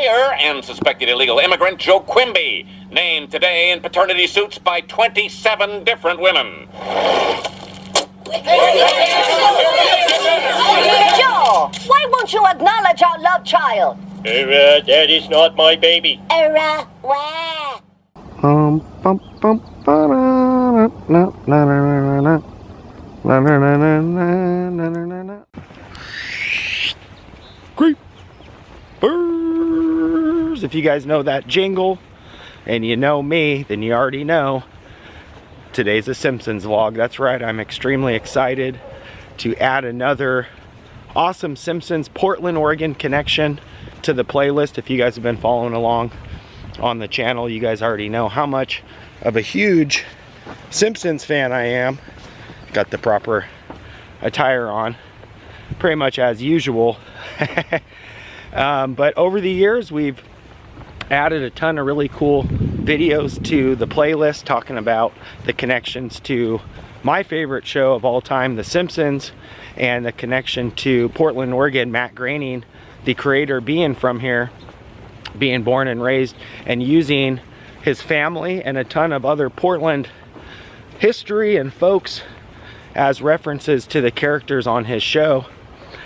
mayor and suspected illegal immigrant Joe Quimby, named today in paternity suits by 27 different women. Joe, why won't you acknowledge our love child? That is not my baby. Wah. Creepers! If you guys know that jingle, and you know me, then you already know. Today's a Simpsons vlog. That's right, I'm extremely excited to add another awesome Simpsons Portland, Oregon connection to the playlist. If you guys have been following along on the channel, you guys already know how much of a huge Simpsons fan I am. Got the proper attire on, pretty much as usual. But over the years, we've added a ton of really cool videos to the playlist talking about the connections to my favorite show of all time, The Simpsons, and the connection to Portland, Oregon. Matt Groening, the creator, being from here, being born and raised, and using his family and a ton of other Portland history and folks as references to the characters on his show.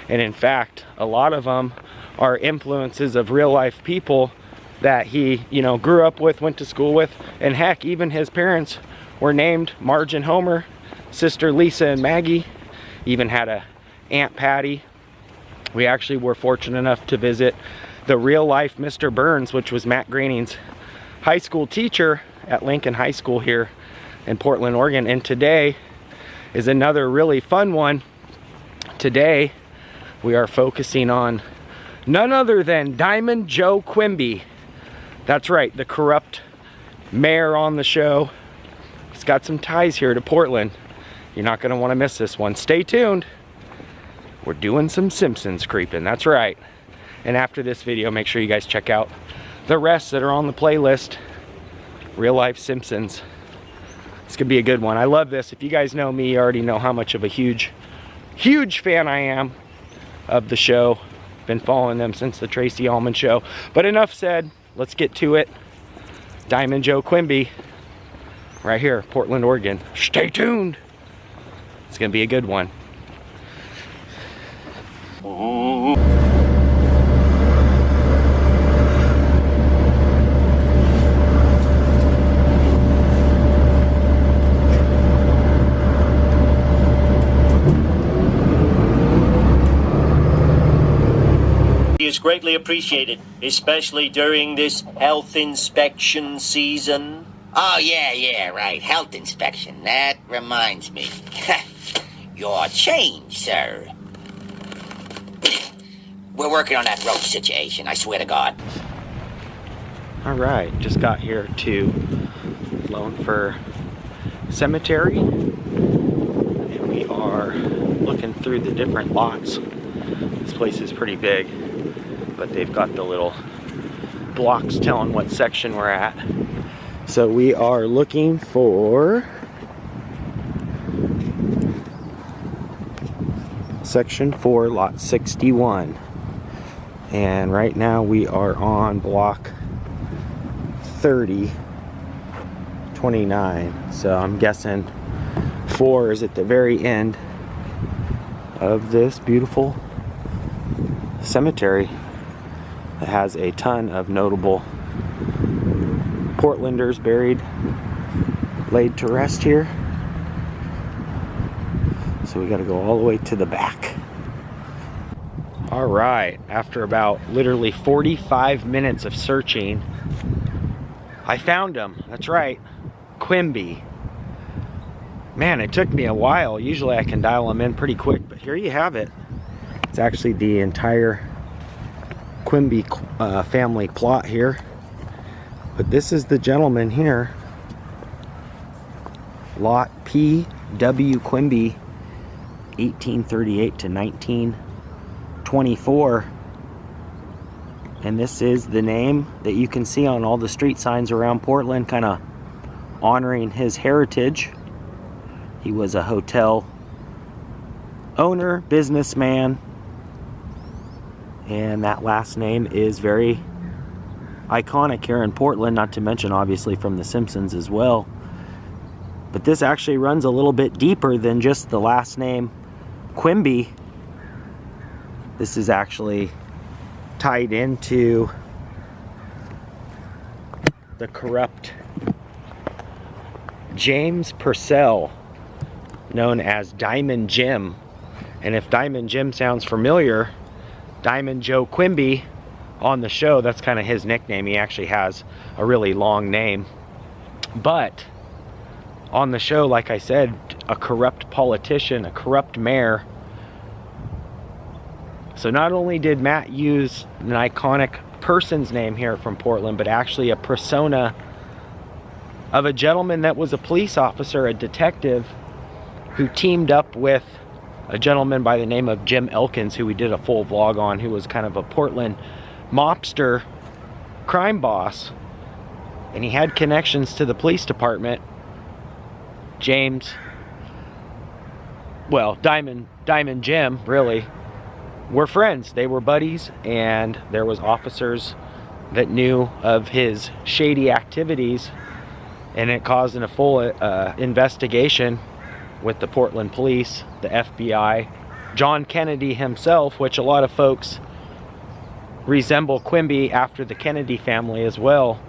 And in fact, a lot of them are influences of real life people that he, you know, grew up with, went to school with, and heck, even his parents were named Marge and Homer, sister Lisa and Maggie, even had a Aunt Patty. We actually were fortunate enough to visit the real life Mr. Burns, which was Matt Groening's high school teacher at Lincoln High School here in Portland, Oregon. And today is another really fun one. Today we are focusing on none other than Diamond Joe Quimby. That's right, the corrupt mayor on the show. He's got some ties here to Portland. You're not going to want to miss this one. Stay tuned. We're doing some Simpsons creeping, that's right. And after this video, make sure you guys check out the rest that are on the playlist. Real life Simpsons. It's gonna be a good one. I love this. If you guys know me, you already know how much of a huge fan I am of the show. Been following them since the Tracy Ullman show. But enough said, let's get to it. Diamond Joe Quimby, right here, Portland, Oregon. Stay tuned. It's gonna be a good one. Is greatly appreciated, especially during this health inspection season. Oh, yeah, right. Health inspection. That reminds me. Your change, sir. We're working on that road situation, I swear to God. Alright, just got here to Lone Fir Cemetery. And we are looking through the different lots. This place is pretty big, but they've got the little blocks telling what section we're at. So we are looking for section 4, lot 61. And right now we are on block 3029. So I'm guessing 4 is at the very end of this beautiful cemetery. It has a ton of notable Portlanders buried, laid to rest here. So we got to go all the way to the back. All right, after about literally 45 minutes of searching, I found him. That's right, Quimby. Man, it took me a while. Usually I can dial him in pretty quick, but here you have it. It's actually the entire Quimby family plot here, but this is the gentleman here, lot P.W. Quimby, 1838 to 1924, and this is the name that you can see on all the street signs around Portland, kind of honoring his heritage. He was a hotel owner, businessman, and that last name is very iconic here in Portland, not to mention obviously from The Simpsons as well. But this actually runs a little bit deeper than just the last name Quimby. This is actually tied into the corrupt James Purcell, known as Diamond Jim. And if Diamond Jim sounds familiar, Diamond Joe Quimby on the show, that's kind of his nickname. He actually has a really long name. But on the show, like I said, a corrupt politician, a corrupt mayor. So not only did Matt use an iconic person's name here from Portland, but actually a persona of a gentleman that was a police officer, a detective, who teamed up with a gentleman by the name of Jim Elkins, who we did a full vlog on, who was kind of a Portland mobster crime boss, and he had connections to the police department. James, well, Diamond Jim, really, were friends. They were buddies, and there was officers that knew of his shady activities, and it caused a full investigation with the Portland police, the FBI, John Kennedy himself, which a lot of folks resemble Quimby after the Kennedy family as well,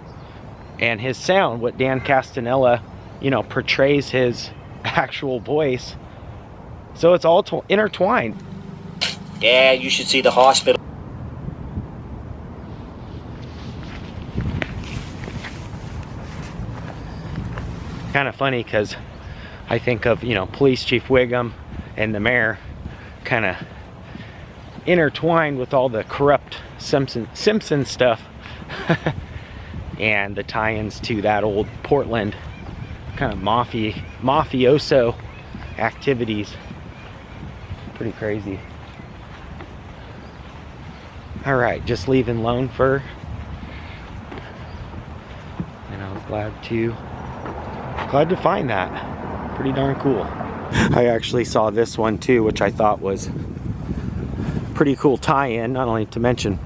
and his sound, what Dan Castanella, you know, portrays his actual voice. So it's all intertwined. Yeah, you should see the hospital. Kind of funny because I think of, you know, Police Chief Wiggum and the mayor kind of intertwined with all the corrupt Simpson stuff and the tie-ins to that old Portland kind of mafioso activities. Pretty crazy. All right, just leaving Lone Fir, and I was glad to find that. Pretty darn cool. I actually saw this one too, which I thought was pretty cool tie-in, not only to mention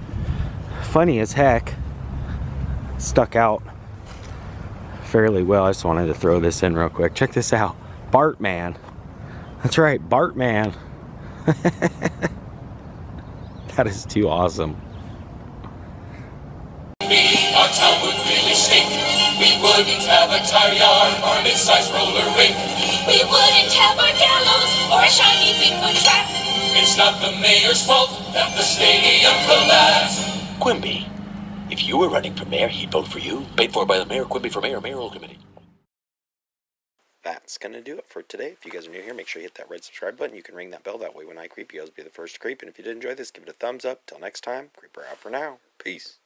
funny as heck, stuck out fairly well. I just wanted to throw this in real quick. Check this out. Bartman. That's right, Bartman. That is too awesome. Our town would really stink. We wouldn't have a tire yard or a mid-sized roller rink. We wouldn't have our gallows or a shiny Bigfoot trap. It's not the mayor's fault that the stadium collapsed. Quimby. If you were running for mayor, he'd vote for you. Paid for by the mayor, Quimby for mayor, mayoral committee. That's going to do it for today. If you guys are new here, make sure you hit that red subscribe button. You can ring that bell. That way when I creep, you guys will be the first to creep. And if you did enjoy this, give it a thumbs up. Till next time, creeper out for now. Peace.